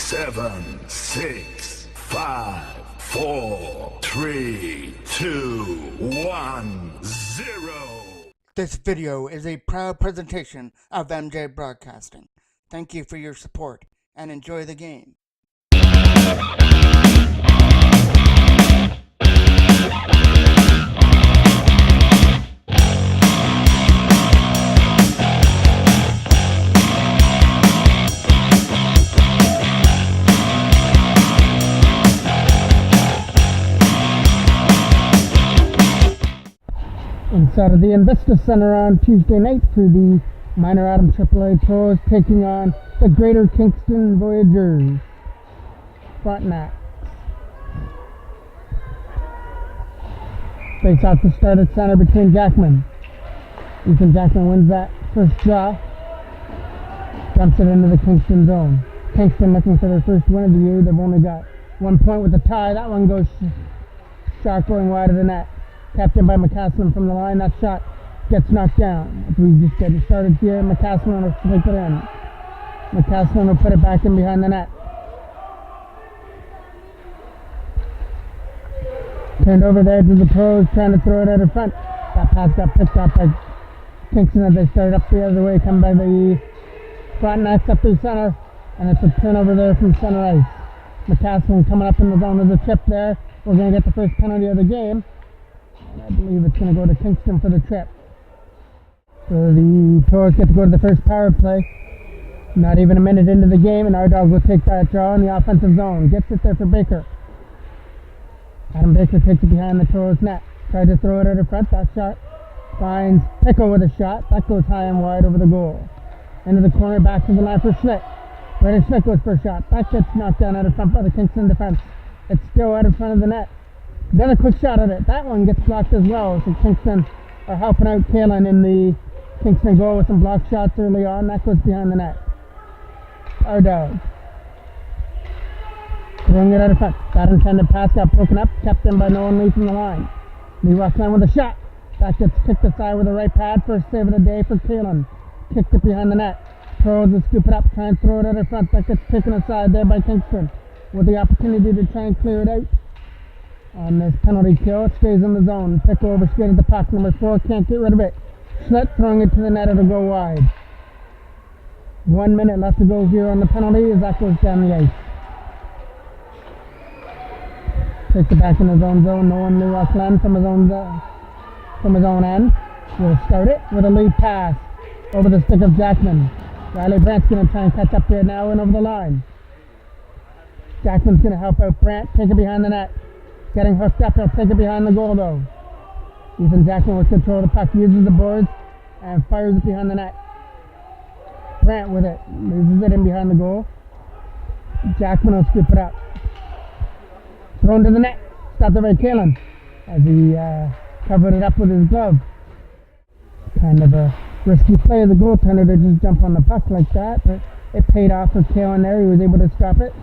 7, 6, 5, 4, 3, 2, 1, 0. This video is a proud presentation of MJ Broadcasting. Thank you for your support and enjoy the game. Inside of the Invista Center on Tuesday night for the Minor Atom AAA Toros taking on the Greater Kingston Voyagers. Frontenacs. Face out to start at center between Jackman. Ethan Jackman wins that first draw. Dumps it into the Kingston zone. Kingston looking for their first win of the year. They've only got 1 point with a tie. That one goes sharp going wide of the net. Captained by McCaslin from the line. That shot gets knocked down. As we just get started here, McCaslin will slip it in. McCaslin will put it back in behind the net. Turned over there to the Toros, trying to throw it out in front. That pass got picked up by Kingston as they started up the other way, come by the Frontenacs up through center, and it's a turnover there from center ice. McCaslin coming up in the zone of the trip there. We're going to get the first penalty of the game. I believe it's going to go to Kingston for the trip. So the Toros get to go to the first power play. Not even a minute into the game, and our dog will take that draw in the offensive zone. Gets it there for Baker. Adam Baker takes it behind the Toros net. Tried to throw it out in front. That shot finds Pickle with a shot. That goes high and wide over the goal. Into the corner, back to the line for Schmidt. Brandon Schmidt goes for a shot. That gets knocked down out in front by the Kingston defense. It's still out in front of the net. Then a quick shot at it. That one gets blocked as well. So Kingston are helping out Kalen in the Kingston goal with some block shots early on. That goes behind the net. Our dog. Throwing it out in front. That intended pass got broken up. Kept in by Nolan Lee from the line. Lee walks in with a shot. That gets kicked aside with a right pad. First save of the day for Kalen. Kicked it behind the net. Throws and scoop it up. Try and throw it out in front. That gets taken aside there by Kingston. With the opportunity to try and clear it out. On this penalty kill, it stays in the zone. Pickle overskated the puck. Number 4 can't get rid of it. Schmidt throwing it to the net. It'll go wide. 1 minute left to go here on the penalty as that goes down the ice. Takes it back in his own zone. No one knew Glenn from his own end. We'll start it with a lead pass over the stick of Jackman. Riley Brandt's going to try and catch up here now and over the line. Jackman's going to help out Brandt. Take it behind the net. Getting hooked up, he'll take it behind the goal though. Ethan Jackman with control of the puck, uses the boards and fires it behind the net. Brandt with it, loses it in behind the goal. Jackman will scoop it up. Thrown to the net, stopped there by Kalen as he covered it up with his glove. Kind of a risky play of the goaltender to just jump on the puck like that, but it paid off for Kalen there. He was able to stop it.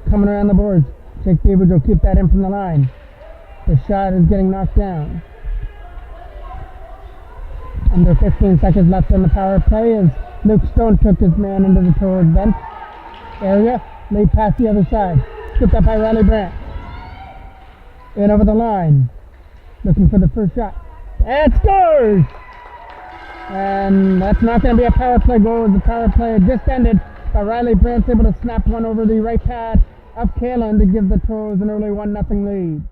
Coming around the boards. Jake Beavers will keep that in from the line. The shot is getting knocked down. Under 15 seconds left on the power play as Luke Stone took his man into the Toros bench area. Laid past the other side. Scooped up by Riley Brandt. In over the line. Looking for the first shot. And scores! And that's not going to be a power play goal as the power play had just ended. But Riley Brandt's able to snap one over the right pad of Kalen to give the Toros an early 1-0 lead.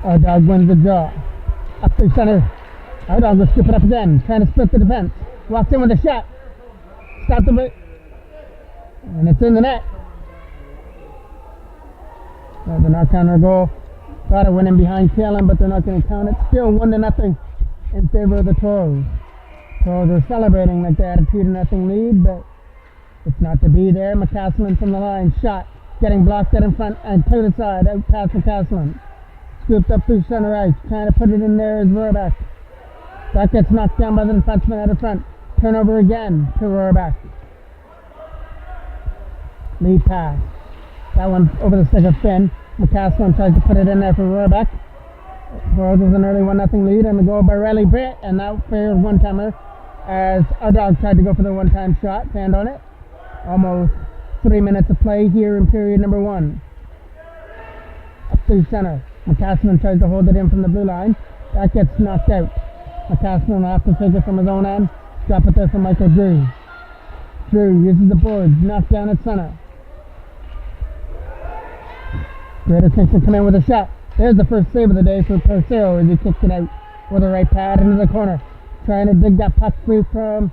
Our dog wins the draw. Up through center. Our dog will scoop it up again. Trying to split the defense. Walks in with a shot. Stopped the and it's in the net. There's an out-counter goal Got a win in behind Kalen, but they're not going to count it. Still 1-0 in favor of the Toros. Toros are celebrating like they had a 2-0 lead, but it's not to be there. McCaslin from the line, shot, getting blocked out in front and to the side, out past McCaslin. Scooped up through center ice, trying to put it in there is Rohrbeck. That gets knocked down by the defenseman out of front. Turnover again to Rohrbeck. Lead pass. That one over the stick of Finn. McCaslin tries to put it in there for Rohrbeck. Toros with an early 1-0 lead and a goal by Riley Britt, and that fails one-timer as our dog tried to go for the one-time shot, fanned on it. Almost 3 minutes of play here in period number 1. Up through center. McCaslin tries to hold it in from the blue line. That gets knocked out. McCaslin will have to take it from his own end. Drop it there for Michael Drew. Drew uses the boards, knocked down at center. Greater Kingston come in with a shot. There's the first save of the day for Persero as he kicked it out with a right pad into the corner. Trying to dig that puck free from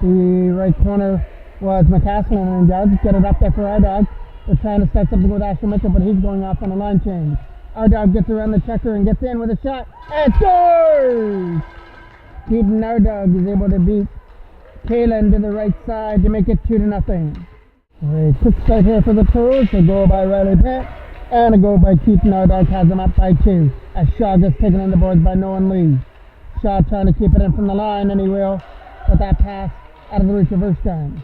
the right corner was McCaslin, and does get it up there for our dog. They're trying to start something with Asher Mitchell, but he's going off on a line change. Our dog gets around the checker and gets in with a shot and scores! Keaton, our dog, is able to beat Kalen to the right side to make it 2-0. A quick start here for the Toros. A goal by Riley Pitt and a goal by Keaton. Our dog has them up by 2 as Shaw gets taken on the boards by Nolan Lee. Shaw trying to keep it in from the line, and he will with that pass out of the reach of Erskine.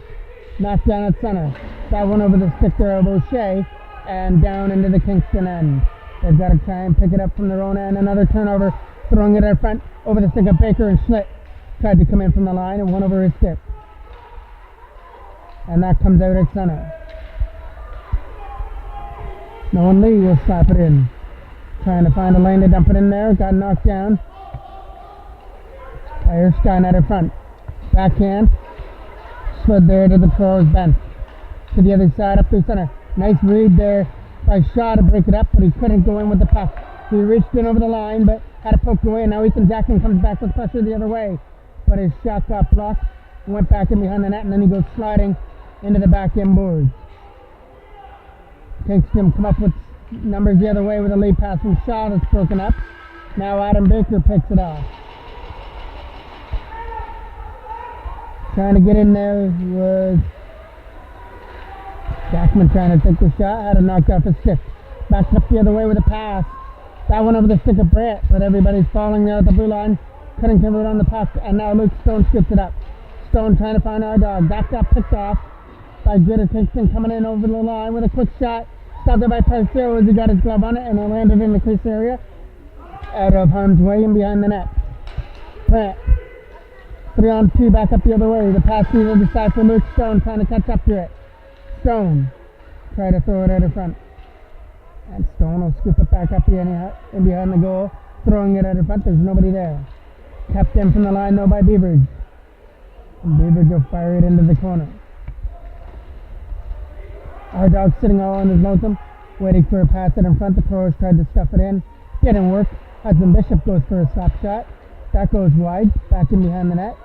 Knocked down at center. That one over the stick there of O'Shea and down into the Kingston end. They've got to try and pick it up from their own end. Another turnover, throwing it out front over the stick of Baker, and Schlitt tried to come in from the line and won over his stick. And that comes out at center. Nolan Lee will slap it in. Trying to find a lane to dump it in there. Got knocked down by Erskine at her front. Backhand. Slid there to the Toros bench. To the other side, up through center. Nice read there by Shaw to break it up, but he couldn't go in with the puck. He reached in over the line, but had it poked away. Now Ethan Jackson comes back with pressure the other way. But his shot got blocked, went back in behind the net, and then he goes sliding into the back end boards. Kingston come up with numbers the other way with a lead pass from Shaw that's broken up. Now Adam Baker picks it off. Trying to get in there was Jackman trying to take the shot, had it knocked off his stick. Backed up the other way with a pass. That one over the stick of Brett, but everybody's falling there at the blue line. Couldn't convert on the puck, and now Luke Stone skips it up. Stone trying to find our dog. That got picked off by Greater Kingston coming in over the line with a quick shot. Stopped there by Parcero as he got his glove on it, and it landed in the crease area. Out of harm's way and behind the net. Brett. 3-on-2 back up the other way. The pass to the other side for Luke Stone trying to catch up to it. Stone try to throw it out in front. And Stone will scoop it back up in behind the goal, throwing it out in front. There's nobody there. Kept in from the line though by Beavers. And Beavers will fire it into the corner. Our dog sitting all on his lonesome, waiting for a pass out in front. The Toros tried to stuff it in. Didn't work. Hudson Bishop goes for a stop shot. That goes wide, back in behind the net.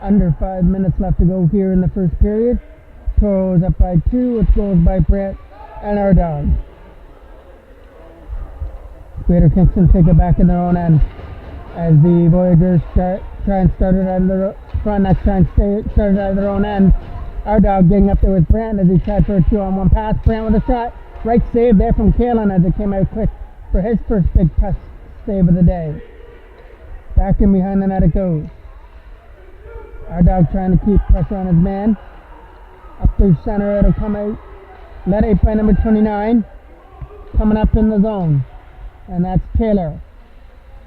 Under 5 minutes left to go here in the first period. Toros up by 2 with goals by Brett and our dog. Greater Kingston take it back in their own end as the Voyagers try and start it out of the front. Next try and start it out of their own end. Our dog getting up there with Brant as he tried for a 2-on-1 pass. Brant with a shot. Right save there from Kalen as it came out quick for his first big save of the day. Back in behind the net it goes. Our dog trying to keep pressure on his man. Up through center, it'll come out. Led 8 by number 29. Coming up in the zone. And that's Taylor.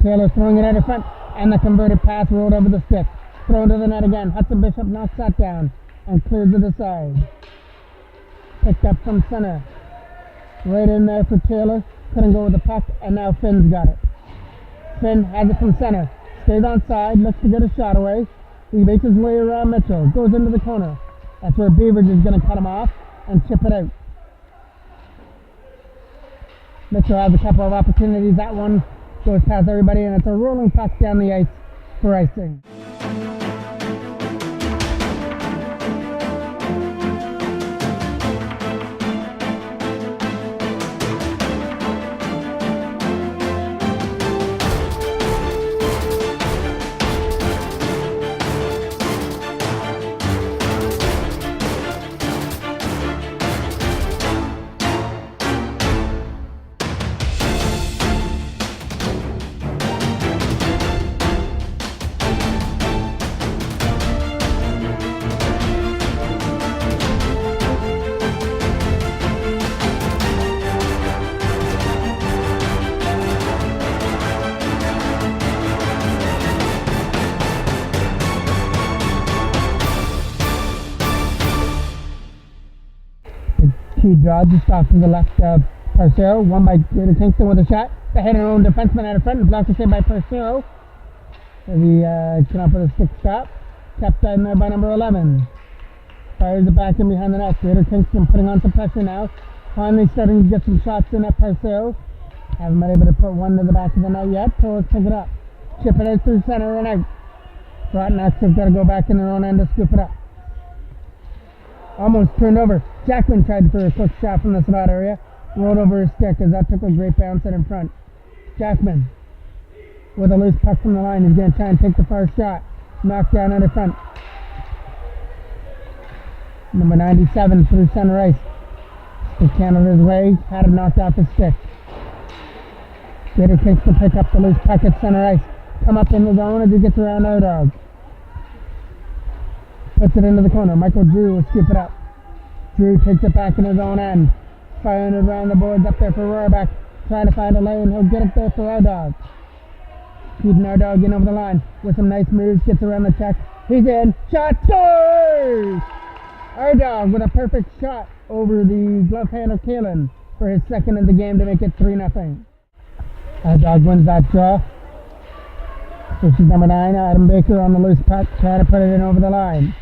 Taylor throwing it out in front. And the converted pass rolled over the stick. Thrown to the net again. Hudson Bishop knocks that down. And cleared to the side. Picked up from center. Right in there for Taylor. Couldn't go with the puck. And now Finn's got it. Finn has it from center. Stays on side. Looks to get a shot away. He makes his way around Mitchell. Goes into the corner. That's where Beavers is going to cut him off and chip it out. Mitchell has a couple of opportunities. That one goes past everybody, and it's a rolling puck down the ice for icing. key draw just off to the left of Parcero. Won by Greater Kingston with a shot. The head and own defenseman out of front and blocked away by Parcero. As he came up with a stick stop. Kept in there by number 11. Fires it back in behind the net. Greater Kingston putting on some pressure now. Finally starting to get some shots in at Parcero. Haven't been able to put one to the back of the net yet. Toros pick it up. Chip it out through center and out. Frontenac's have got to go back in their own end to scoop it up. Almost turned over. Jackman tried for a quick shot from the slot area. Rolled over his stick as that took a great bounce out in front. Jackman with a loose puck from the line. He's going to try and take the far shot. Knocked down out in front. Number 97 through center ice. Stick handled his way. Had it knocked off his stick. Greater Kingston pick up the loose puck at center ice. Come up in the zone as he gets around our dog. Puts it into the corner. Michael Drew will scoop it up. Drew takes it back in his own end. Firing it around the boards up there for Rohrbeck. Trying to find a lane. He'll get it there for our dog. Keeping our dog in over the line with some nice moves. Gets around the check. He's in. Shot scores! Our dog with a perfect shot over the glove hand of Kalen for his second of the game to make it 3-0. Our dog wins that draw. This is number 9, Adam Baker on the loose puck, trying to put it in over the line.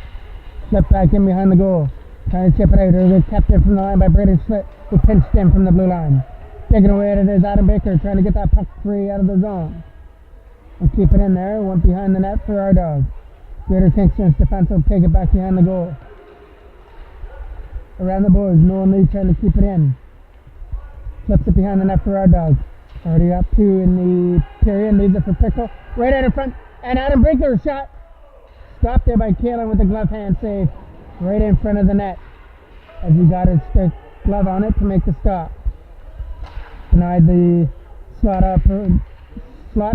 Slip back in behind the goal. Trying to chip it out. It kept it from the line by Braden Schlitt, who pinched in from the blue line. Taking away it is Adam Baker, trying to get that puck free out of the zone. And keep it in there. Went behind the net for our dog. Greater Kingston's defense will take it back behind the goal. Around the boards, Nolan Lee trying to keep it in. Flips it behind the net for our dog. Already up 2 in the period, leaves it for Pickle. Right out in front, and Adam Baker's shot. Stopped there by Kalen with the glove hand save. Right in front of the net. As he got his stick glove on it to make the stop. Denied the slot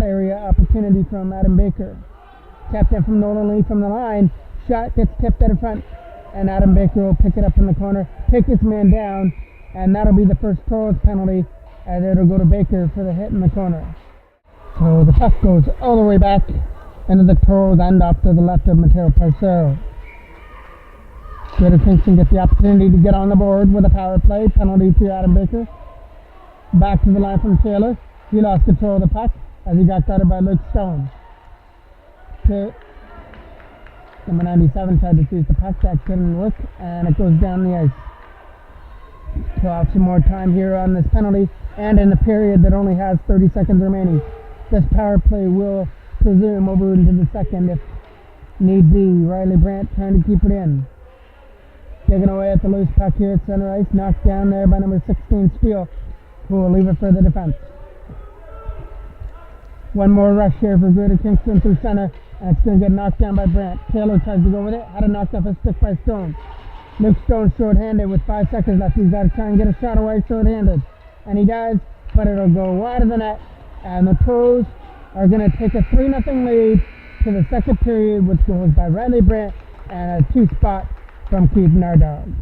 area opportunity from Adam Baker. Kept it from Nolan Lee from the line. Shot gets tipped out in front. And Adam Baker will pick it up in the corner. Take his man down. And that'll be the first Toros penalty. And it'll go to Baker for the hit in the corner. So the puck goes all the way back into the Toros end off to the left of Mateo Parcero. Greater Kingston gets the opportunity to get on the board with a power play. Penalty to Adam Baker. Back to the line from Taylor. He lost control of the puck as he got guarded by Luke Stone. Number 97 tried to seize the puck. That couldn't work, and it goes down the ice. So I'll have some more time here on this penalty, and in the period that only has 30 seconds remaining. This power play will presume over into the second if need be. Riley Brandt trying to keep it in. Taken away at the loose puck here at center ice. Knocked down there by number 16 Steele, who will leave it for the defense. One more rush here for Greater Kingston through center, and it's going to get knocked down by Brandt. Taylor tries to go with it. Had it knocked off his stick by Stone. Luke Stone short-handed with 5 seconds left. He's got to try and get a shot away short-handed. And he does, but it'll go wide of the net. And the Toros are going to take a 3-0 lead to the second period, which goes by Riley Brandt and a 2 spot from Keith Nardog.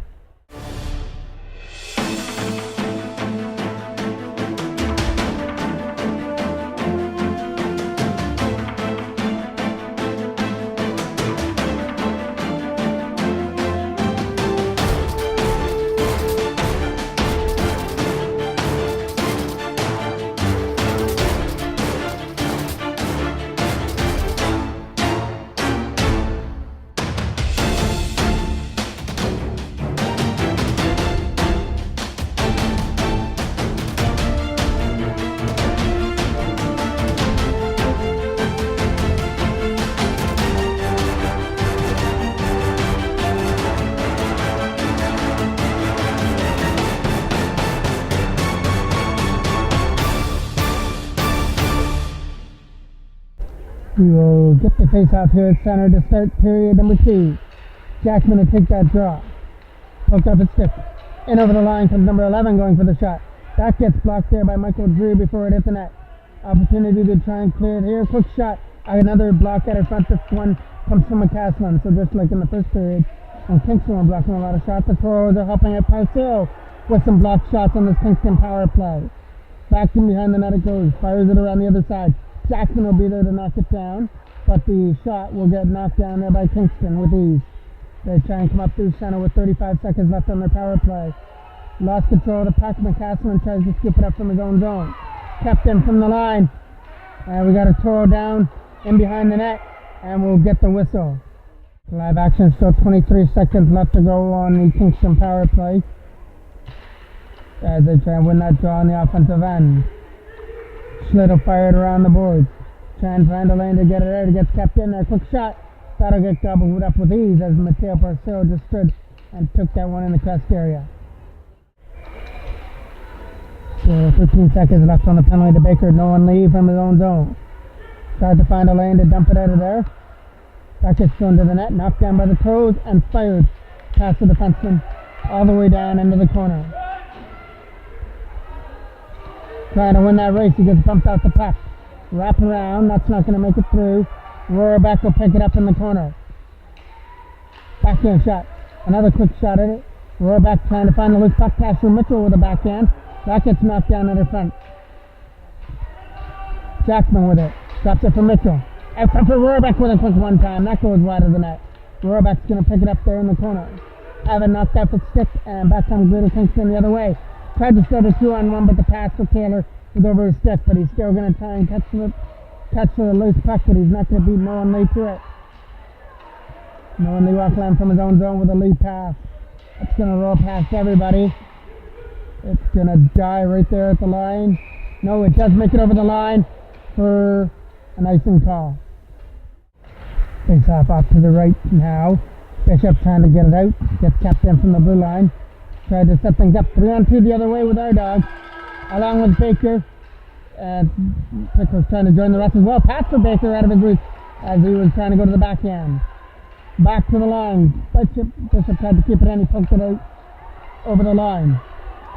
We will get the face-off here at center to start period number 2. Jackman will take that draw. Poked up his stick. In over the line comes number 11 going for the shot. That gets blocked there by Michael Drew before it hit the net. Opportunity to try and clear it here. Quick shot. Another block out in front. This one comes from McCaslin. So just like in the first period, when Kingston were blocking a lot of shots, the Toros are helping out Parcero with some blocked shots on this Kingston power play. Back in behind the net it goes. Fires it around the other side. Jackson will be there to knock it down, but the shot will get knocked down there by Kingston with ease. They try and come up through center with 35 seconds left on their power play. Lost control of the puck. McCaslin tries to scoop it up from his own zone. Kept in from the line. And we got a Toro down in behind the net. And we'll get the whistle. Live action, still 23 seconds left to go on the Kingston power play. As they try and win that draw on the offensive end. Schlittle fired around the boards. Trying to find a lane to get it out. It gets kept in there. Quick shot. That'll get gobbled up with ease as Mateo Parcero just stood and took that one in the crest area. So 15 seconds left on the penalty to Baker. No one leave from his own zone. Tried to find a lane to dump it out of there. That gets thrown to the net. Knocked down by the Toros and fired past the defenseman all the way down into the corner. Trying to win that race. He gets bumped out the puck. Wrap around. That's not going to make it through. Rohrbeck will pick it up in the corner. Backhand shot. Another quick shot at it. Rohrbeck trying to find the loose puck pass from Mitchell with a backhand. That gets knocked down under front. Jackman with it. Drops it for Mitchell. Out front for Rohrbeck with a quick one time. That goes wide of the net. Rohrbeck's going to pick it up there in the corner. Evan knocked out the stick and back comes Greater Kingston the other way. Tried to start a 2-on-1, but the pass for Taylor was over his stick, but he's still going to try and catch for the loose puck, but he's not going to beat no one late to it. No one off line from his own zone with a lead pass. It's going to roll past everybody. It's going to die right there at the line. No, it does make it over the line for an icing call. Face off to the right now. Bishop trying to get it out. Gets kept in from the blue line. Tried to set things up 3-on-2 the other way with our dog. Along with Baker. Pickles trying to join the rest as well. Pass for Baker out of his reach as he was trying to go to the backhand. Back to the line. Bishop tried to keep it in. He poked it out over the line.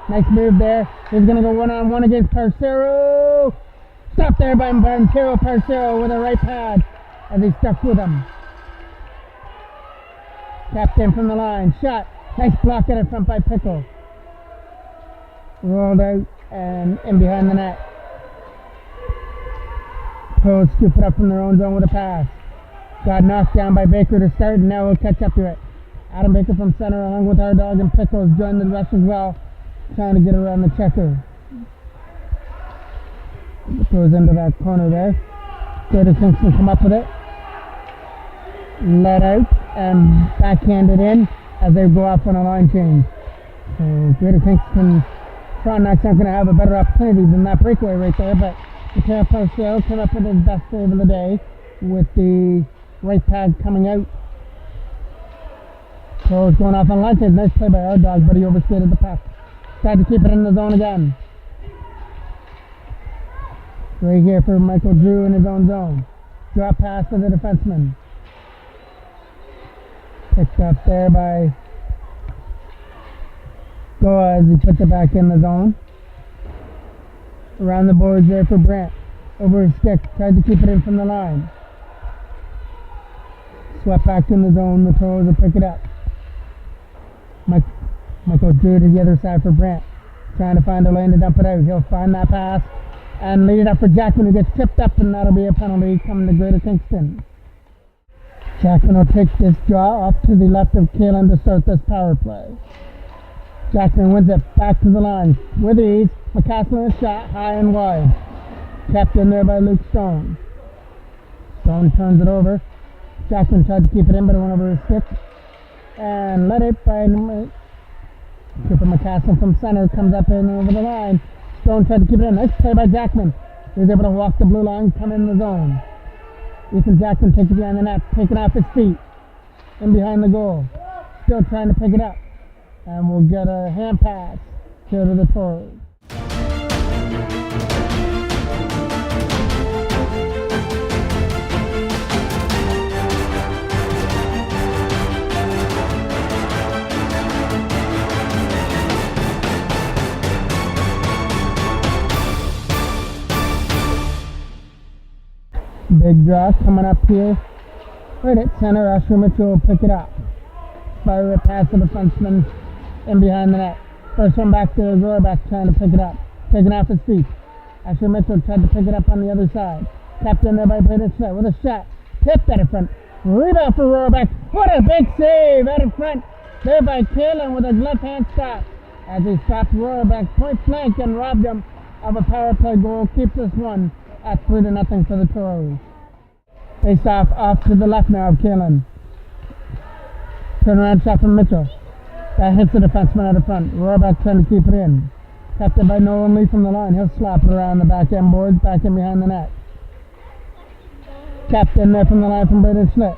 Nice move there. He's going to go 1-on-1 against Parcero. Stopped there by Mateo Parcero with a right pad as he stuck with him. Tapped in from the line. Shot. Nice block at it front by Pickle. Rolled out and in behind the net. Pros scoop it up from their own zone with a pass. Got knocked down by Baker to start, and now we'll catch up to it. Adam Baker from center along with our dog and Pickles joined the rush as well, trying to get around the checker. Goes into that corner there. Greater Kingston come up with it. Let out and backhanded in as they go off on a line change. So Greater Kingston Frontenac's not going to have a better opportunity than that breakaway right there, but Mateo Parcero came up with his best save of the day with the right pad coming out. So it's going off on line change. Nice play by our dog, but he overskated the puck. Tried to keep it in the zone again. Right here for Michael Drew in his own zone. Drop pass to the defenseman. Picked up there by Goa as he puts it back in the zone. Around the boards there for Brant. Over his stick. Tried to keep it in from the line. Swept back in the zone. The Toros will pick it up. Michael Drew to the other side for Brant. Trying to find a lane to dump it out. He'll find that pass and lead it up for Jackman, who gets tipped up, and that'll be a penalty coming to Greater Kingston. Jackman will take this draw off to the left of Kalen to start this power play. Jackman wins it back to the line with ease. McCaslin is shot high and wide. Kept in there by Luke Stone. Stone turns it over. Jackman tried to keep it in, but it went over his stick. And let it by Cooper McCaslin from center comes up in over the line. Stone tried to keep it in. Nice play by Jackman. He was able to walk the blue line, come in the zone. Ethan Jackman takes it behind the net, taking off his feet. In behind the goal. Still trying to pick it up. And we'll get a hand pass here to the Toros. Big draw coming up here. Right at center, Asher Mitchell will pick it up. Fire it past the defenseman in behind the net. First one back to Rohrbeck trying to pick it up. Taking off his feet. Asher Mitchell tried to pick it up on the other side. Tapped in there by Braden Schmidt with a shot. Tipped out of front. Rebound for Rohrbeck. What a big save out of front. There by Kalen with his left hand stop. as he stopped Rohrbach point blank and robbed him of a power play goal. Keeps this one at 3-0 for the Toros. Face off to the left now of Kalen. Turnaround shot from Mitchell. That hits the defenseman out of front. Rohrbach trying to keep it in. Captured by Nolan Lee from the line. He'll slap it around the back end boards, back in behind the net. Capped in there from the line from Braden Schlitt.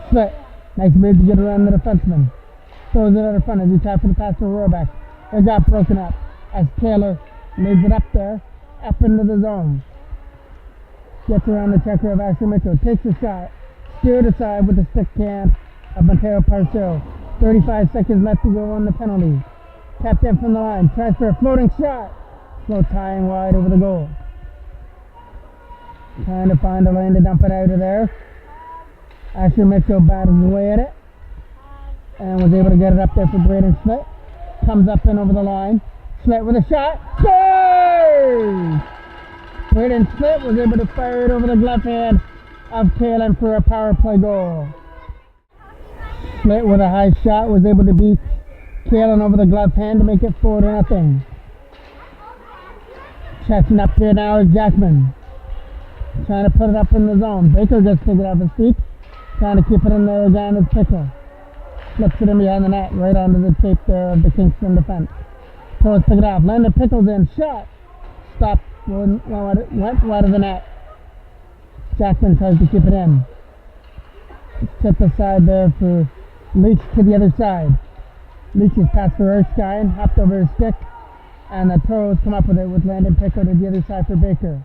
Schlitt, nice move to get around the defenseman. Throws it out of front as he taps for the pass to Rohrbach. It got broken up as Taylor leads it up there, up into the zone. Gets around the checker of Asher Mitchell. Takes a shot. Steered aside with the stick can of Mateo Parcell. 35 seconds left to go on the penalty. Tapped in from the line. Tries for a floating shot. Floats high and wide over the goal. Trying to find a lane to dump it out of there. Asher Mitchell battled away at it and was able to get it up there for Braden Schlitt. Comes up and over the line. Schlitt with a shot. Scores! Braden Schlitt was able to fire it over the glove hand of Kalen for a power play goal. Schlitt with a high shot was able to beat Kalen over the glove hand to make it 4-0. Checking up here now is Jackman. Trying to put it up in the zone. Baker just picked it off his feet. Trying to keep it in there again with Pickle. Flips it in behind the net, right onto the tape there of the Kingston defense. Toros pick it off. Landon Pickles in. Shot. Stopped. Went wide of the net. Jackman tries to keep it in. Tip aside there for Leach to the other side. Leach's pass for Erskine. Hopped over his stick. And the Toros come up with it with Landon Pickle to the other side for Baker.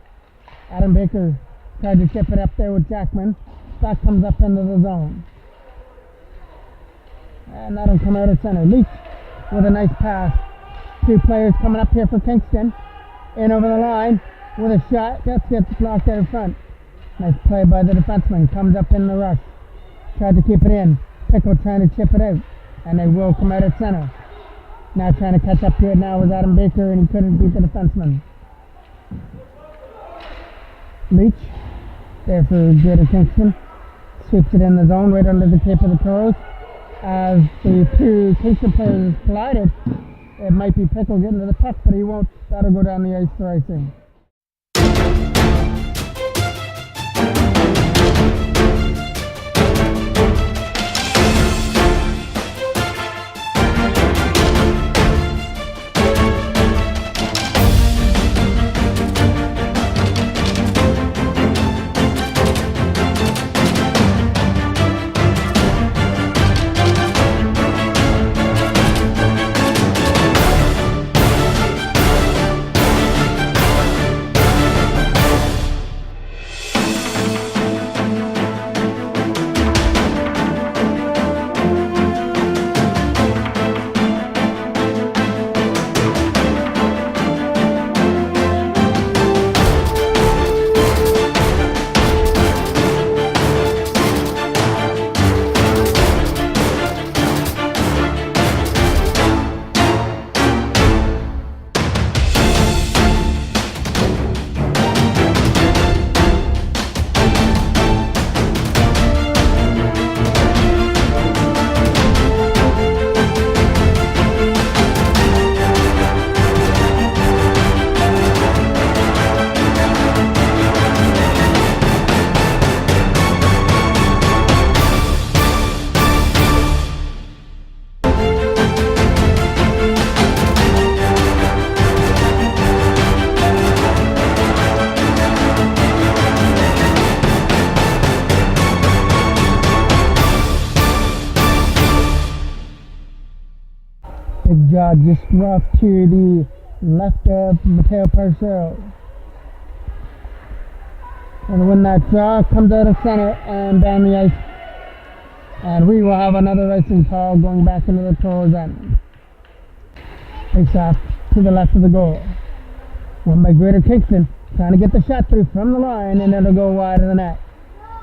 Adam Baker tried to chip it up there with Jackman. That comes up into the zone. And that'll come out of center. Leach with a nice pass. Two players coming up here for Kingston. In over the line with a shot. Just gets blocked out in front. Nice play by the defenseman. Comes up in the rush. Tried to keep it in. Pickle trying to chip it out. And they will come out at center. Now trying to catch up to it now with Adam Baker, and he couldn't beat the defenseman. Leach there for Greater Kingston. Sweeps it in the zone right under the tape of the Toros. As the two Kingston players collided, it might be Pickle getting to the puck, but he won't. That'll go down the ice for icing. Big jaw just off to the left of Mateo Parcell. And when that draw comes out of center and down the ice, and we will have another icing call going back into the Toros end. Face off to the left of the goal. Won by Greater Kingston, trying to get the shot through from the line, and it'll go wide of the net.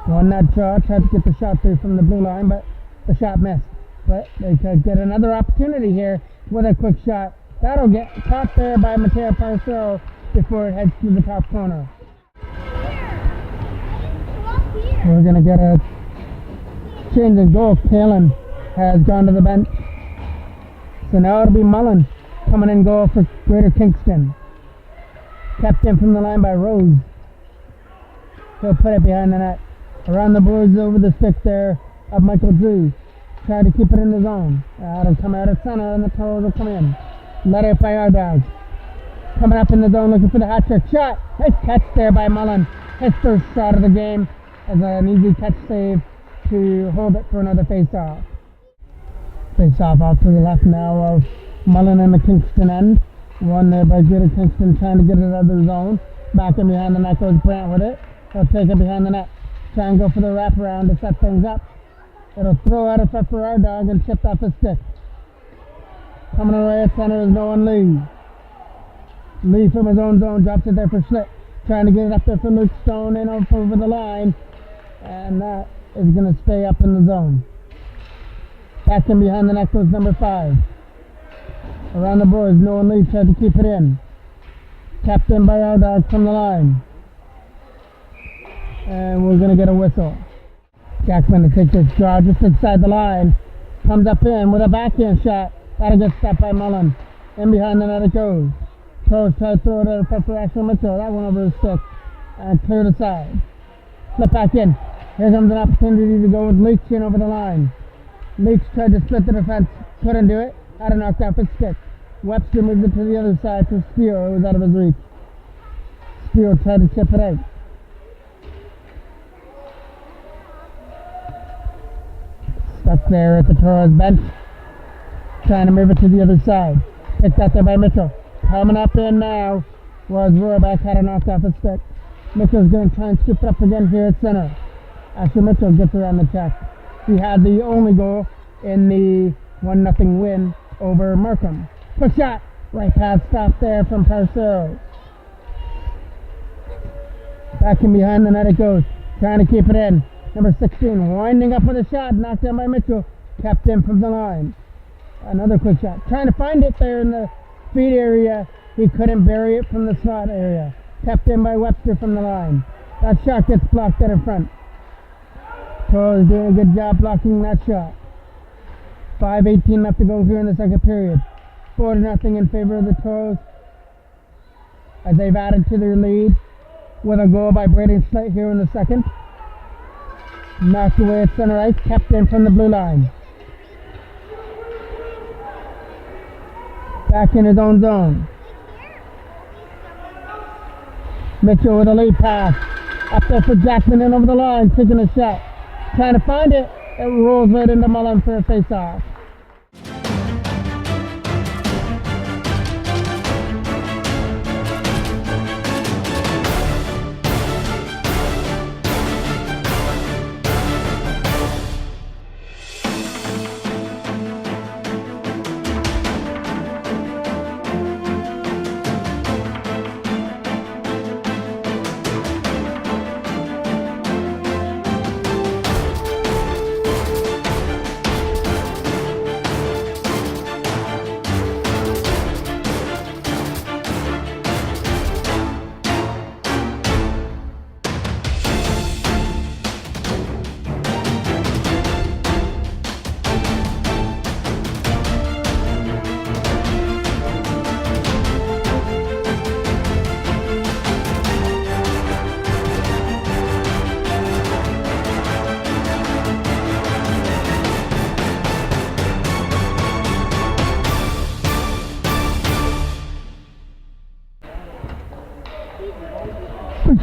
Won that draw, tried to get the shot through from the blue line, but the shot missed. But they could get another opportunity here with a quick shot. That'll get caught there by Mateo Parcell before it heads to the top corner. We're going to get a change of goal. Kalen has gone to the bench. So now it'll be Mullen coming in goal for Greater Kingston. Kept in from the line by Rose. He'll put it behind the net. Around the boards over the stick there of Michael Drew. Try to keep it in the zone. It'll come out of center and the Toros will come in. Let out by our dogs. Coming up in the zone looking for the hat trick shot. Nice catch there by Mullen. His first shot of the game as an easy catch save to hold it for another face-off. Face-off off to the left now of Mullen in the Kingston end. One there by Greater Kingston trying to get it out of the zone. Back in behind the net goes Brant with it. He'll take it behind the net. Try and go for the wraparound to set things up. It'll throw out a front for our dog and chip off his stick. Coming away at center is no one Lee. Lee from his own zone drops it there for Schlitt. Trying to get it up there for Luke Stone in over the line. And that is going to stay up in the zone. Back in behind the net goes number 5. Around the boards, no one Lee tried to keep it in. Tapped in by our dog from the line. And we're going to get a whistle. Jackman to take this draw just inside the line. Comes up in with a backhand shot. That'll get stopped by Mullen. In behind the net it goes. Toros try to throw it at a front for Axel Mitchell. That one over his stick. And cleared aside. Slip back in. Here comes an opportunity to go with Leach in over the line. Leach tried to split the defense. Couldn't do it. Had to knock off his stick. Webster moved it to the other side for Steele. It was out of his reach. Steele tried to chip it out. Stuck there at the Toros bench. Trying to move it to the other side. Picked out there by Mitchell. Coming up in now was Rohrbeck. Had to knock off his stick. Mitchell's going to try and scoop it up again here at center. After Mitchell gets around the check. He had the only goal in the 1-0 win over Markham. Push shot. Right pass stop there from Parcero. Back in behind the net it goes. Trying to keep it in. Number 16 winding up with a shot. Knocked down by Mitchell. Kept in from the line. Another quick shot. Trying to find it there in the feed area. He couldn't bury it from the slot area. Kept in by Webster from the line. That shot gets blocked out in front. Toros doing a good job blocking that shot. 5:18 left to go here in the second period. 4-0 in favor of the Toros as they've added to their lead with a goal by Braden Slate here in the second. Knocked away at center ice, kept in from the blue line. Back in his own zone. Mitchell with a lead pass. Up there for Jackman and over the line, taking a shot. Trying to find it. It rolls right into Mullen for a face-off.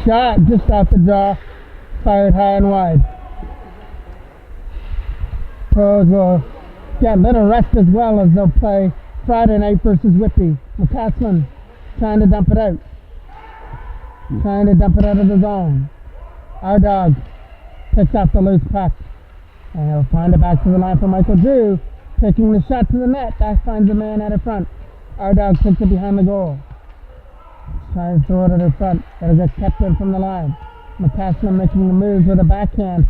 Shot just off the draw, fired high and wide. Toros will get a little rest as well as they'll play Friday night versus Whitby. McCaslin trying to dump it out. Trying to dump it out of the zone. Our dog picks up the loose puck. And he'll find it back to the line for Michael Drew. Taking the shot to the net. That finds the man out of front. Our dog takes it behind the goal. Trying to throw it at her front. It'll get kept in from the line. McCaslin making the moves with a backhand.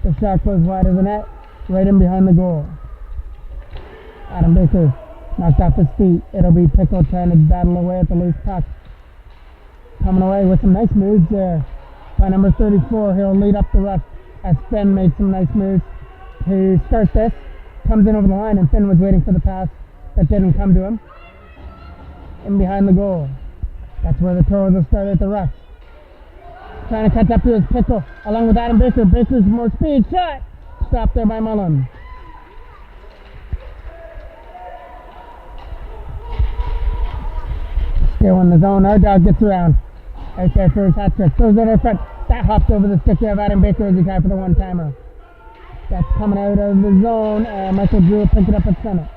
The shot goes wide of the net, right in behind the goal. Adam Baker knocked off his feet. It'll be Pickle trying to battle away at the loose puck. Coming away with some nice moves there. By number 34, he'll lead up the rush as Finn made some nice moves to start this. Comes in over the line and Finn was waiting for the pass. that didn't come to him. In behind the goal. That's where the Toros will start at the rush. Trying to catch up to his Pickle, along with Adam Baker. Baker's more speed. Shot! Stopped there by Mullen. Still in the zone. Our dog gets around. Out there for his hat trick. Throws it in front. That hopped over the stick there of Adam Baker as he tried for the one-timer. That's coming out of the zone. Michael Drew will pick it up at center.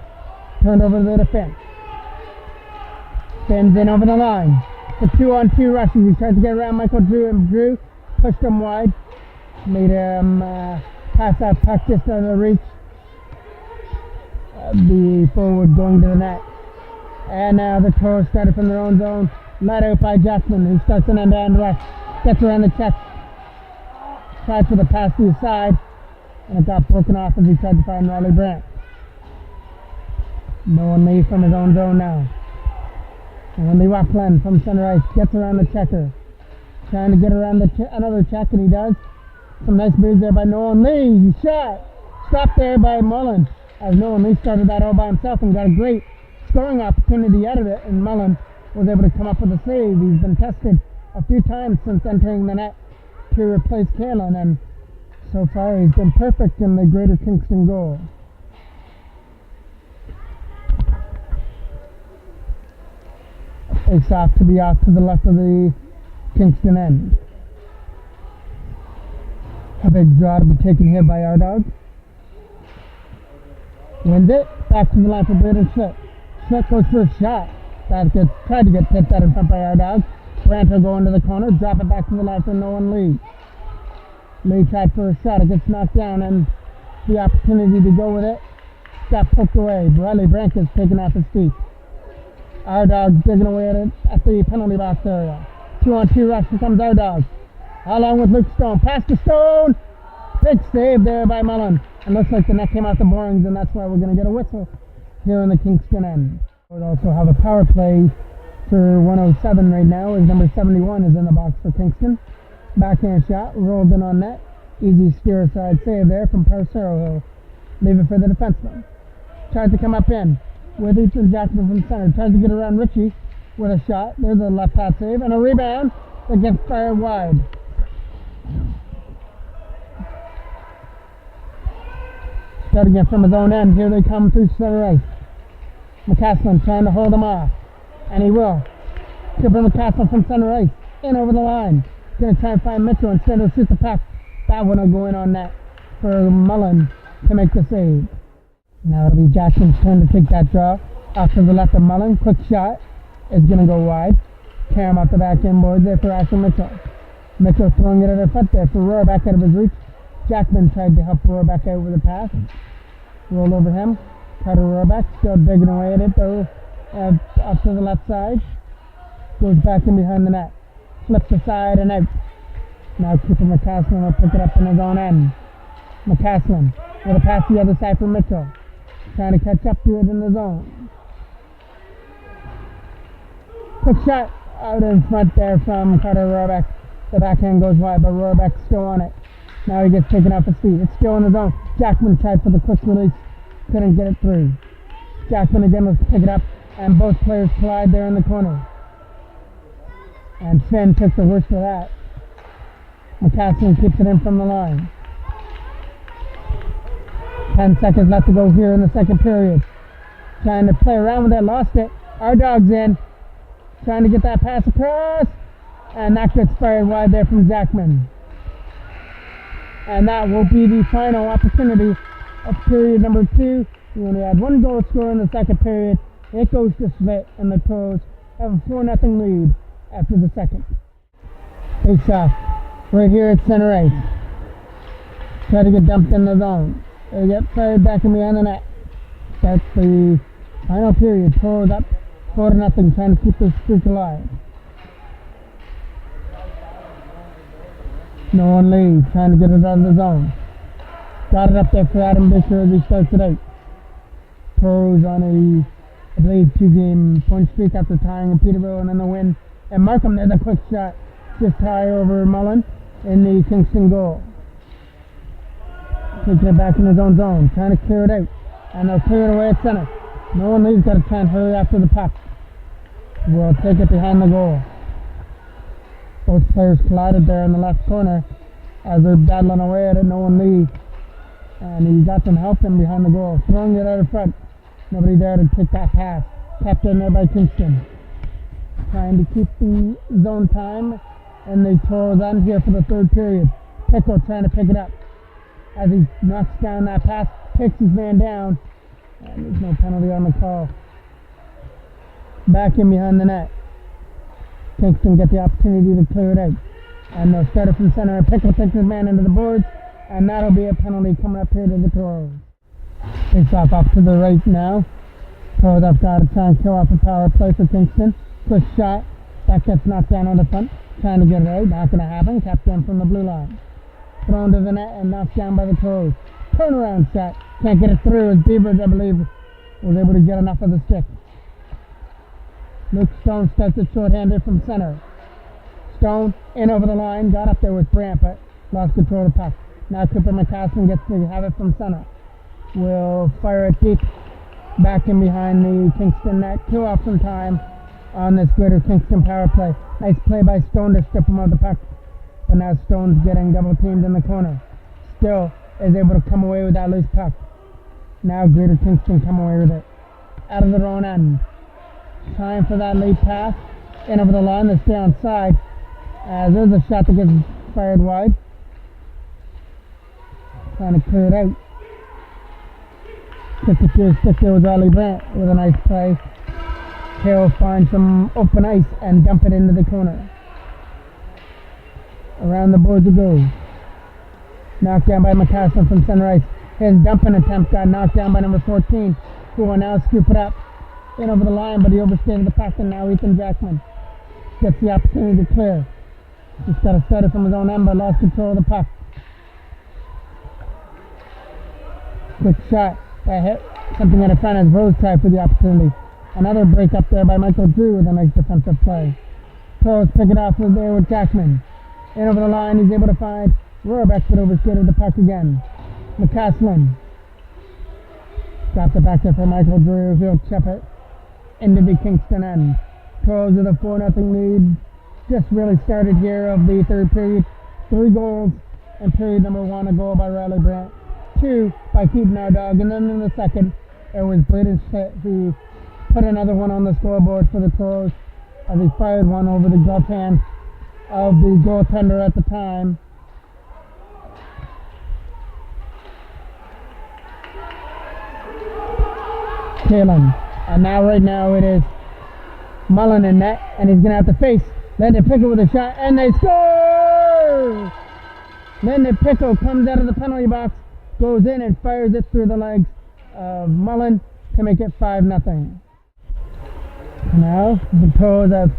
Turned over to the defense. Spins in over the line. For 2-on-2 rushes. He tries to get around Michael Drew, and Drew pushed him wide. Made him pass that puck just out of the reach. The forward going to the net. And now the Toros started from their own zone. Led out by Jackman, who starts an end-to-end rush. Gets around the chest. Tried for the pass to the side. And it got broken off as he tried to find Riley Brandt. No one leaves from his own zone now. And when they walk Glenn from center ice, gets around the checker. Trying to get around another check, and he does. Some nice moves there by Nolan Lee. He shot. Stopped there by Mullen. As Nolan Lee started that all by himself and got a great scoring opportunity out of it. And Mullen was able to come up with a save. He's been tested a few times since entering the net to replace Kalin. And so far he's been perfect in the Greater Kingston goal. Face off to be off to the left of the Kingston end. A big draw to be taken here by our dog. Wins it. Back to the line for Braden Schlitt. Schlitt goes for a shot. Tried to get tipped out in front by our dog. Brandt will go into the corner. Drop it back to the line for Nolan Lee. Lee tried for a shot. It gets knocked down, and the opportunity to go with it got poked away. Riley Brandt is taken off his feet. Our dog digging away at the penalty box area. 2-on-2 rush becomes our dog. Along with Luke Stone. Pass to Stone. Big save there by Mullen. And looks like the net came out the borings, and that's why we're going to get a whistle here in the Kingston end. We'll also have a power play for 107 right now, as number 71 is in the box for Kingston. Backhand shot, rolled in on net. Easy steer side save there from Parcero. He'll leave it for the defenseman. Tries to come up in with Ethan Jackson from center. Tries to get around Richie with a shot. There's a left hat save and a rebound that gets fired wide. Starting it from his own end. Here they come through center ice. McCaslin trying to hold him off. And he will. Cooper McCaslin from center ice. In over the line. Going to try and find Mitchell instead of shoot the puck. That one will go in on net for Mullen to make the save. Now it'll be Jackson's turn to take that draw. Off to the left of Mullen. Quick shot. It's going to go wide. Tear him off the back end board there for Asher Mitchell. Mitchell throwing it at her foot there for Roar back out of his reach. Jackman tried to help Roar back out with a pass. Roll over him. Carter Roarback still digging away at it though. Up to the left side. Goes back in behind the net. Flips aside and out. Now Cooper McCaslin will pick it up in his own end. McCaslin with a pass to the other side for Mitchell. Trying to catch up to it in the zone. Quick shot out in front there from Carter Roarback. The backhand goes wide, but Roarback's still on it. Now he gets taken off his feet. It's still in the zone. Jackman tried for the quick release. Couldn't get it through. Jackman again will pick it up, and both players collide there in the corner. And Finn took the worst of that. McCaslin keeps it in from the line. 10 seconds left to go here in the second period. Trying to play around with it, lost it. Our dog's in. Trying to get that pass across. And that gets fired wide there from Jackman. And that will be the final opportunity of period number 2. We only had one goal scored in the second period. It goes to Schlitt, and the Toros have a 4-0 lead after the second. Face off right here at center ice. Try to get dumped in the zone. They get fired back in behind the net. That's the final period. Toros up 4-0, trying to keep this streak alive. Nolan Lee trying to get it out of the zone. Got it up there for Adam Baker as he starts it out. Toros on a, I believe, 2-game point streak after tying in Peterborough and then the win. And Markham, there's a quick shot just high over Mullen in the Kingston goal. Taking it back in his own zone, trying to clear it out. And they'll clear it away at center. No one leaves, got to try and hurry after the puck. We'll take it behind the goal. Both players collided there in the left corner as they're battling away at it. No one leaves. And he got some help in behind the goal. Throwing it out of front. Nobody there to take that pass. Kept in there by Kingston. Trying to keep the zone time. And the Toros on here for the third period. Pickle trying to pick it up. As he knocks down that pass, kicks his man down. And there's no penalty on the call. Back in behind the net. Kingston get the opportunity to clear it out. And they'll start it from center. Pickle takes his man into the boards. And that'll be a penalty coming up here to the Toros. Takes off to the right now. Toros have got to try and kill off a power play for Kingston. Quick shot. That gets knocked down on the front. Trying to get it out. Not going to happen. Kept in from the blue line. Thrown to the net and knocked down by the Toros. Turnaround shot. Can't get it through as Beavers, I believe, was able to get enough of the stick. Luke Stone starts it short-handed from center. Stone in over the line. Got up there with Brant, but lost control of the puck. Now Cooper McCaslin gets to have it from center. Will fire it deep back in behind the Kingston net. 2 off from time on this Greater Kingston power play. Nice play by Stone to strip him of the puck. But now Stone's getting double teamed in the corner. Still is able to come away with that loose puck. Now Greater Kingston come away with it. Out of their own end. Time for that lead pass. In over the line, they stay on side. As there's a shot that gets fired wide. Trying to clear it out. Gets it to his stick there with Riley Brant with a nice play. He'll find some open ice and dump it into the corner. Around the boards it goes. Knocked down by McCaslin from center ice. His dumping attempt got knocked down by number 14, who will now scoop it up. In over the line, but he overstated the puck, and now Ethan Jackman gets the opportunity to clear. Just got to start it from his own end, but lost control of the puck. Quick shot. That hit something at the front as Rose tried for the opportunity. Another break up there by Michael Drew with a nice defensive play. Toros pick it off there with Jackman. In over the line, he's able to find Rohrbeck, but overstated the puck again. McCaslin. Got the back there for Michael Drew. He'll chip it into the Kingston end. Toros with a 4-0 lead. Just really started here of the third period. 3 goals in period number 1. A goal by Riley Brant. 2 by Keaton Ardog. And then in the second, it was Braden Schlitt who put another one on the scoreboard for the Toros as he fired one over the glove hand of the goaltender at the time. Kalen. And now right now it is Mullen in net, and he's going to have to face Lyndon Pickle with a shot, and they score! Lyndon Pickle comes out of the penalty box, goes in and fires it through the legs of Mullen to make it 5-0. Now the Toros have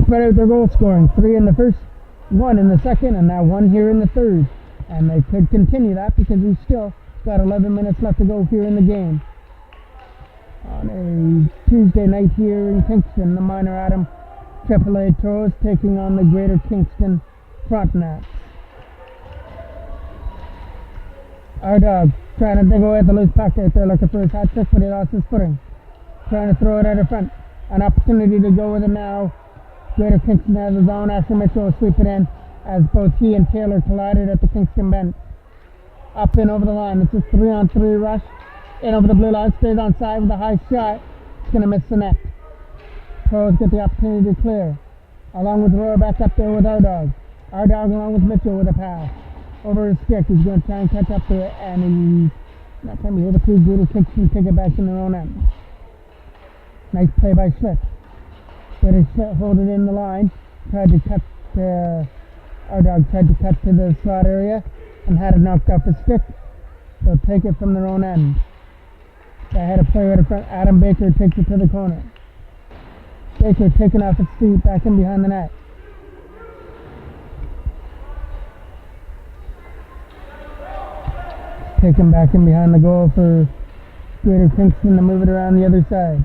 spread out their goal scoring. 3 in the first, 1 in the second, and now 1 here in the third. And they could continue that because we've still got 11 minutes left to go here in the game. On a Tuesday night here in Kingston, the Minor Adam AAA Toros taking on the Greater Kingston Frontenacs. Our dog trying to dig away at the loose puck out there looking for his hat trick, but he lost his footing. Trying to throw it out of front. An opportunity to go with it now. Greater Kingston has his own. Asher Mitchell will sweep it in as both he and Taylor collided at the Kingston bench. Up and over the line. It's a 3-on-3 rush. In over the blue line, stays on side with a high shot. It's going to miss the net. Toros get the opportunity to clear. Along with Rohr back up there with our dog. Our dog along with Mitchell with a pass. Over his stick, he's going to try and catch up to it, and he's not going to be able to do the Kingston take it back in their own end. Nice play by Schlitt. British Schlitt hold it in the line. Tried to cut our dog tried to cut to the slot area and had it knocked off his stick. They'll take it from their own end. They had a play right in front. Adam Baker takes it to the corner. Baker taking off his feet back in behind the net. Taken back in behind the goal for Greater Kingston to move it around the other side.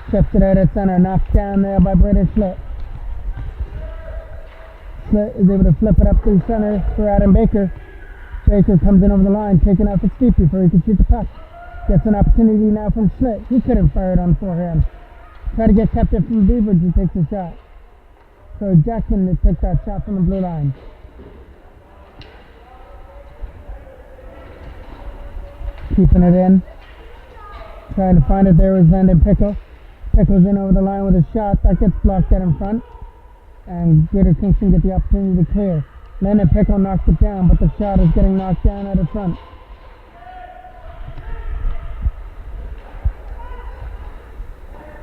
Chips it out at center. Knocked down there by British Schlitt. Schlitt is able to flip it up through center for Adam Baker. Baker comes in over the line, taking off his feet before he can shoot the puck. Gets an opportunity now from Schlitt. He couldn't fire it on forehand. Try to get captive from Beavers. He takes a shot. So Jackson to take that shot from the blue line. Keeping it in. Trying to find it there was Landon Pickle. Pickle's in over the line with a shot. That gets blocked out in front. And Greater Kingston get the opportunity to clear. Landon Pickle knocks it down, but the shot is getting knocked down out of front.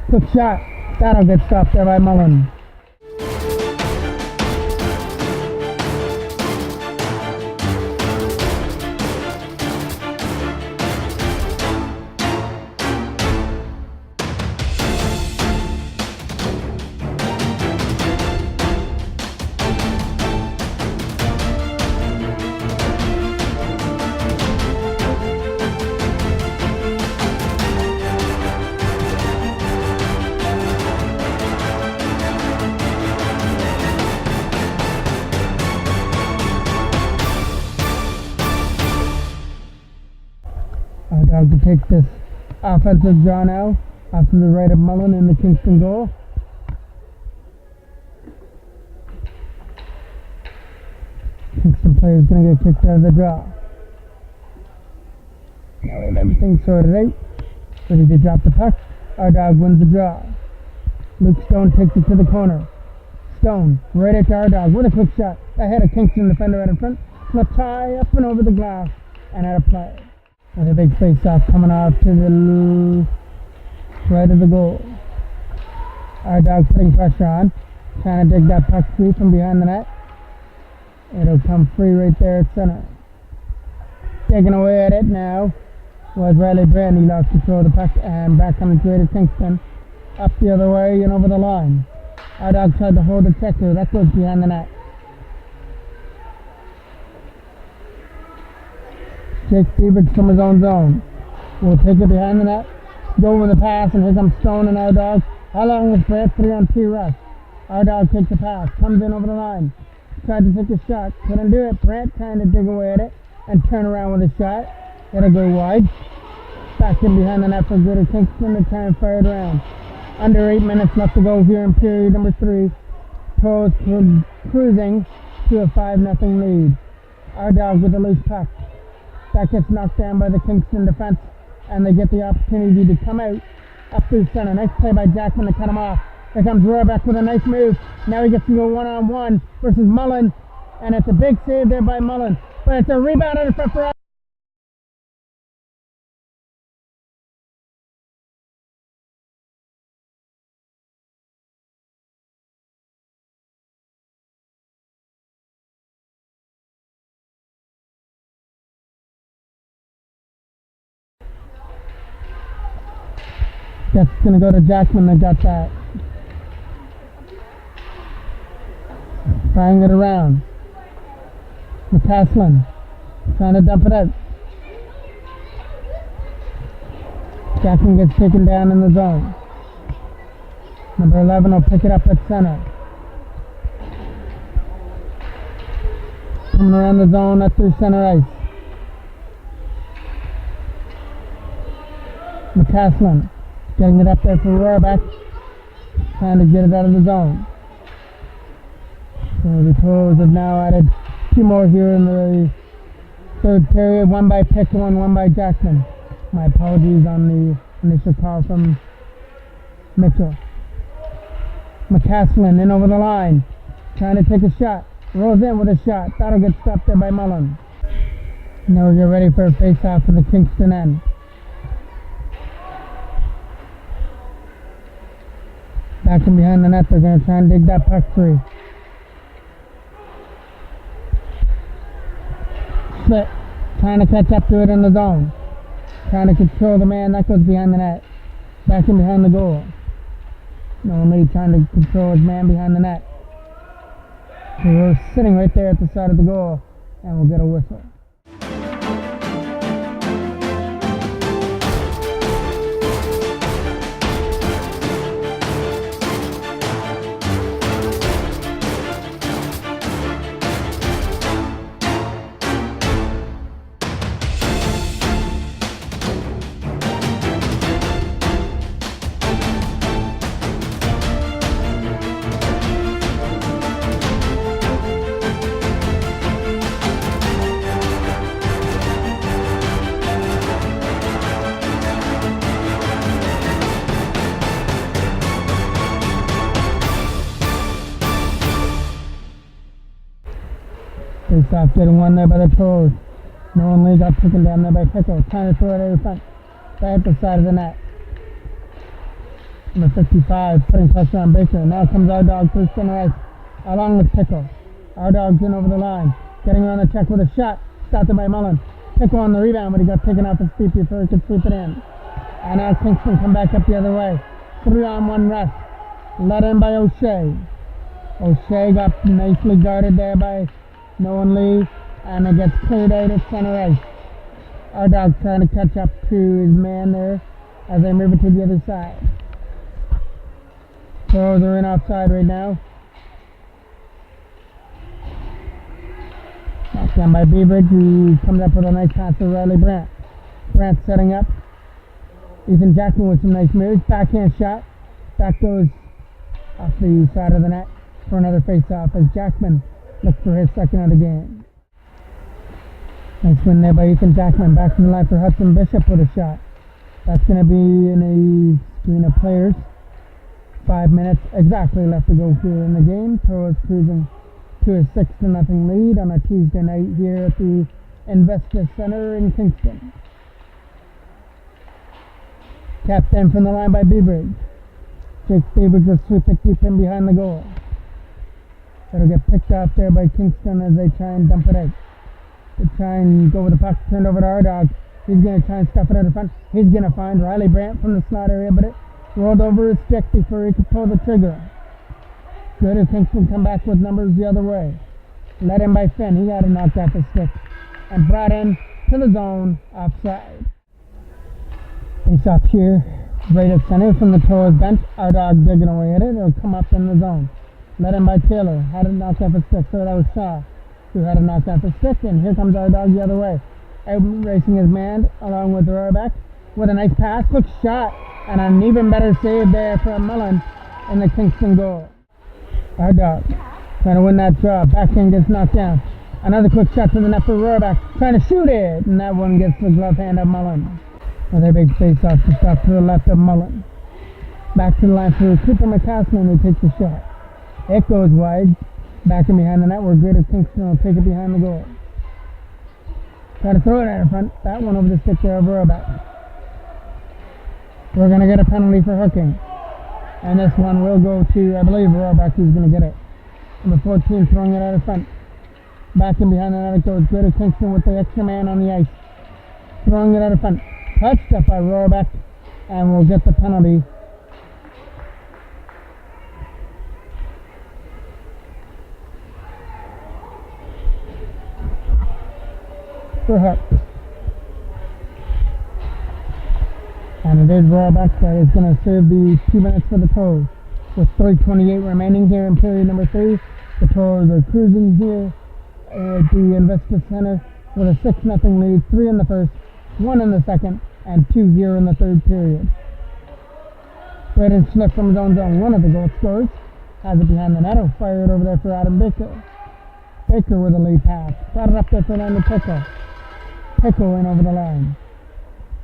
Quick shot. That'll get stopped there by Mullen. Our dog to take this offensive draw now, off to the right of Mullen in the Kingston goal. Kingston player is going to get kicked out of the draw. Now we have everything sorted out. Ready to drop the puck. Our dog wins the draw. Luke Stone takes it to the corner. Stone, right at our dog with a quick shot. Ahead of Kingston defender out in front. Flip tie up and over the glass and out of play. And a big face-off coming off to the right of the goal. Our dog putting pressure on, trying to dig that puck free from behind the net. It'll come free right there at center. Taking away at it now was Riley Brand. He lost control of the puck and back on the Greater Kingston. Up the other way and over the line. Our dog tried to hold the checker. That goes behind the net. Jake Stevens from his own zone. We'll take it behind the net. Go with the pass, and here comes Stone and our dog. How long is Brett? 3-on-2 rush. Our dog takes the pass. Comes in over the line. Tried to take a shot. Couldn't do it. Brett trying to dig away at it and turn around with a shot. It'll go wide. Back in behind the net for Greater Kingston to try and fire it around. Under 8 minutes left to go here in period number 3. Toros cruising to a 5-0 lead. Our dog with a loose puck. That gets knocked down by the Kingston defense, and they get the opportunity to come out up through center. Nice play by Jackman to cut him off. Here comes Rohrbeck with a nice move. Now he gets to go one-on-one versus Mullen, and it's a big save there by Mullen. But it's a rebound out in front for us. That's going to go to Jackman that got that. Firing it around. McCaslin trying to dump it out. Jackman gets taken down in the zone. Number 11 will pick it up at center. Coming around the zone up through center ice. McCaslin getting it up there for Rohrbeck, trying to get it out of the zone. So the Toros have now added 2 more here in the third period, one by Pickle and one by Jackman. My apologies on the initial call from Mitchell. McCaslin in over the line, trying to take a shot. Rolls in with a shot. That'll get stopped there by Mullen. Now we get ready for a face-off for the Kingston end. Back in behind the net, they're going to try and dig that puck free. Split, trying to catch up to it in the zone. Trying to control the man that goes behind the net. Back in behind the goal. Normally trying to control his man behind the net. So we're sitting right there at the side of the goal, and we'll get a whistle. Face off getting one there by the Toros. Nolan Lee got taken down there by Pickle. Trying to throw it over front. Right at the side of the net. Number 55 putting pressure on Baker. Now comes our dog through center ice along with Pickle. Our dog's in over the line. Getting around the check with a shot. Stopped it by Mullen. Pickle on the rebound, but he got taken off his feet before he could sweep it in. And now Kingston come back up the other way. 3-on-1 rush. Led in by O'Shea. O'Shea got nicely guarded there by Nolan Lee. And it gets cleared out at center ice. Our dog's trying to catch up to his man there as they move it to the other side. Toros are in offside right now. Knocked down by Beveridge, who comes up with a nice pass to Riley Brandt. Brandt setting up. Ethan Jackman with some nice moves. Backhand shot. That goes off the side of the net for another face-off as Jackman looks for his second of the game. Nice win there by Ethan Jackman. Back to the line for Hudson Bishop with a shot. That's going to be in a screen of players. 5 minutes exactly left to go here in the game. Toros cruising to a 6-0 lead on a Tuesday night here at the Investa Center in Kingston. Tapped in from the line by Beveridge. Jake Beveridge will sweep it deep in behind the goal. It'll get picked off there by Kingston as they try and dump it out. They try and go with the puck, turned over to our dog. He's going to try and stuff it out in front. He's going to find Riley Brandt from the slot area, but it rolled over his stick before he could pull the trigger. Good as Kingston come back with numbers the other way. Led in by Finn. He got it knocked off his stick. And brought in to the zone offside. Face off here. Right at center from the Toros bench. Our dog digging away at it. It'll come up in the zone. Led in by Taylor. Had it knocked off his stick. So that was Shaw, who had it knocked off his stick. And here comes our dog the other way. Out racing his man along with Rohrbeck. With a nice pass. Quick shot. And an even better save there from Mullen in the Kingston goal. Our dog trying to win that draw. Backhand gets knocked down. Another quick shot to the net for Rohrbeck. Trying to shoot it. And that one gets the glove hand of Mullen. Another big face-off just off to the left of Mullen. Back to the line for Cooper McCaslin who takes the shot. It goes wide. Back in behind the net where Greater Kingston will take it behind the goal. Try to throw it out in front. That one over the stick there of Rohrbeck. We're going to get a penalty for hooking. And this one will go to, I believe, Rohrbeck, who's going to get it. Number 14 throwing it out in front. Back in behind the net it goes. Greater Kingston with the extra man on the ice. Throwing it out in front. Touched up by Rohrbeck. And we'll get the penalty. For hook. And it is Rohrbeck that is going to serve the 2 minutes for the Toros. With 3:28 remaining here in period number 3. The Toros are cruising here at the Investa Center with a 6-0 lead. 3 in the first, 1 in the second, and 2 here in the third period. Braden Schlick from his own zone. One of the goal scorers. Has it behind the net. He'll fire it over there for Adam Baker. Baker with a lead pass. Got it up there for Landon Pickle. Pickle in over the line.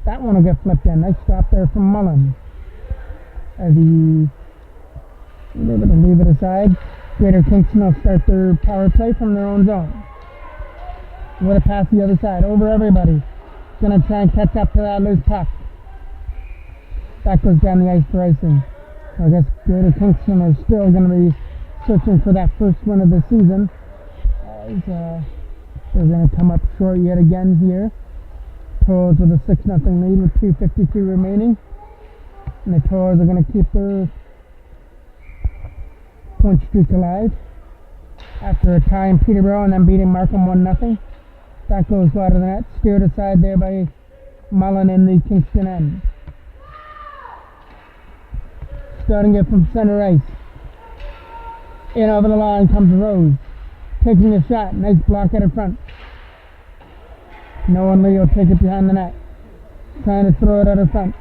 That one will get flipped in. Nice stop there from Mullen. As he is able to leave it aside. Greater Kingston will start their power play from their own zone. With a pass the other side. Over everybody. Going to try and catch up to that loose puck. That goes down the ice for icing. I guess Greater Kingston are still going to be searching for that first win of the season. As they're going to come up short yet again here. Toros with a 6-0 lead with 2:52 remaining. And the Toros are going to keep their point streak alive after a tie in Peterborough and then beating Markham 1-0. That goes wide of the net. Steered aside there by Mullen in the Kingston end. Starting it from center ice. In over the line comes Rose. Taking a shot. Nice block out in front. Nolan Lee will take it behind the net. Trying to throw it out in front.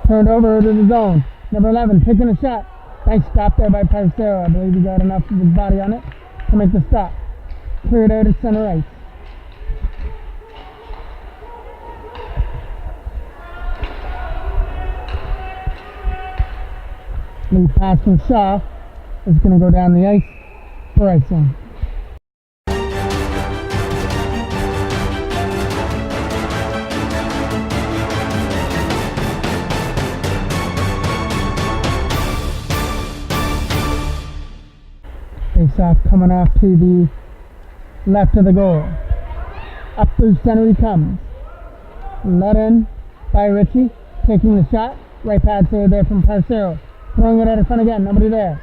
Turned over to the zone. Number 11 taking a shot. Nice stop there by Parcero. I believe he got enough of his body on it to make the stop. Cleared out at center ice. Lead pass from Shaw is going to go down the ice for icing. Face-off coming off to the left of the goal. Up through center he comes. Let in by Ritchie. Taking the shot. Right pad saved there from Parcero. Throwing it at the front again. Nobody there.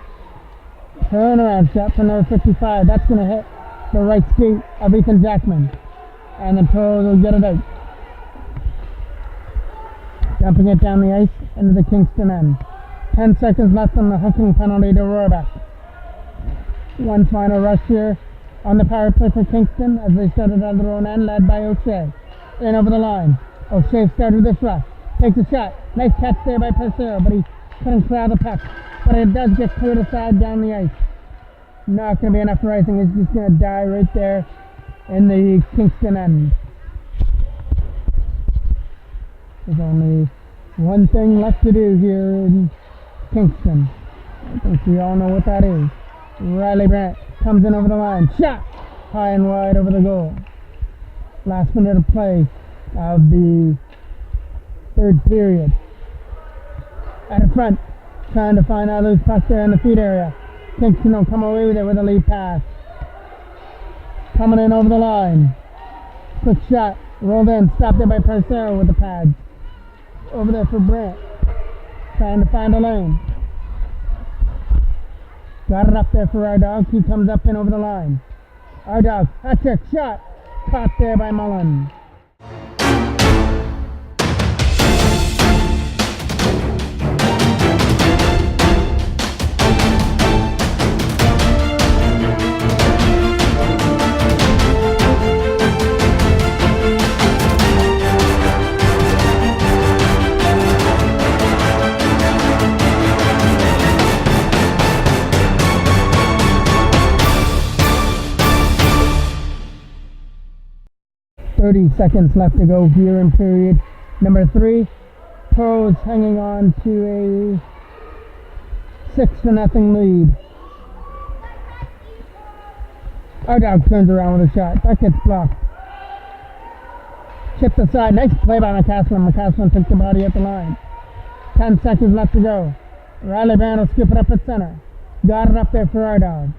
Turnaround shot for number 55. That's going to hit the right skate of Ethan Jackman. And the Toros will get it out. Dumping it down the ice into the Kingston end. 10 seconds left on the hooking penalty to Rohrbach. One final rush here on the power play for Kingston as they started on their own end, led by O'Shea. In over the line. O'Shea started this rush. Takes a shot. Nice catch there by Parcero, but he couldn't clear the puck. But it does get cleared aside down the ice. Not going to be enough racing. It's just going to die right there in the Kingston end. There's only one thing left to do here in Kingston. I think we all know what that is. Riley Brandt comes in over the line. Shot! High and wide over the goal. Last minute of play of the third period. At the front, trying to find out loose puck there in the feed area. Kingston will come away with it with a lead pass. Coming in over the line. Quick shot. Rolled in. Stopped there by Parcero with the pads. Over there for Brandt. Trying to find a lane. Got it up there for our dog. He comes up and over the line. Our dog. Hat trick shot. Caught there by Mullen. Seconds left to go here in period number 3. Toros hanging on to a 6-0 lead. Our dog turns around with a shot. That gets blocked. Chipped aside. Nice play by McCaslin. McCaslin took the body at the line. 10 seconds left to go. Riley Brandt will skip it up at center. Got it up there for our dog.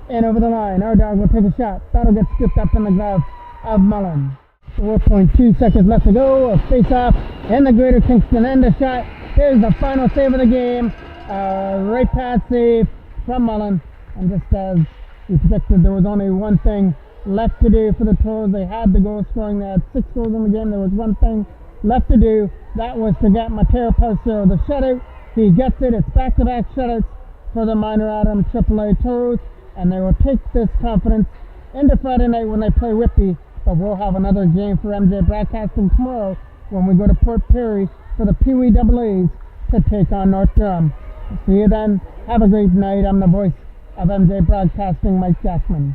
In over the line. Our dog will take a shot. That'll get skipped up in the glove of Mullen. 4.2 seconds left to go. A face-off in the greater Kingston end. A shot. Here's the final save of the game. Right pass save from Mullen. And just as we predicted, there was only one thing left to do for the Toros. They had the goal scoring. They had 6 goals in the game. There was one thing left to do. That was to get Mateo Parcero the shutout. He gets it. It's back-to-back shutouts for the Minor Adam AAA Toros. And they will take this confidence into Friday night when they play Whitby. But we'll have another game for MJ Broadcasting tomorrow when we go to Port Perry for the Pee Wee AA's to take on North Durham. See you then. Have a great night. I'm the voice of MJ Broadcasting, Mike Jackman.